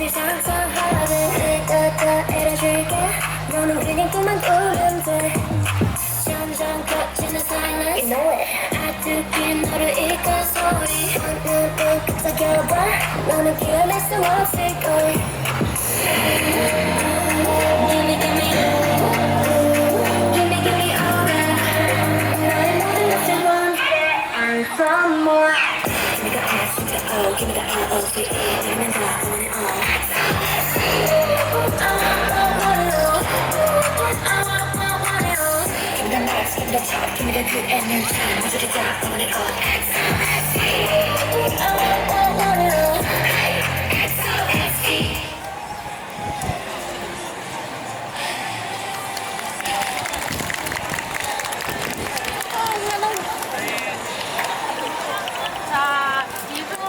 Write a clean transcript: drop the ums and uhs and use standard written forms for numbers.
상상하는 더 이뤄줄게 너는 그냥 꿈만 꾸면 돼 점점 커지는 silence you know it 아득히 너를 이끈 소리 눈을 깜짝여봐 너는 피어날 수 없을걸 Gimme gimme gimme gimme all that 나의 모든 것을 원해 and some more Give me the S to the O give me the L-O-V-E give me the want it all Give me the nights, give me the top, give me the good energy 모두 다 I want it all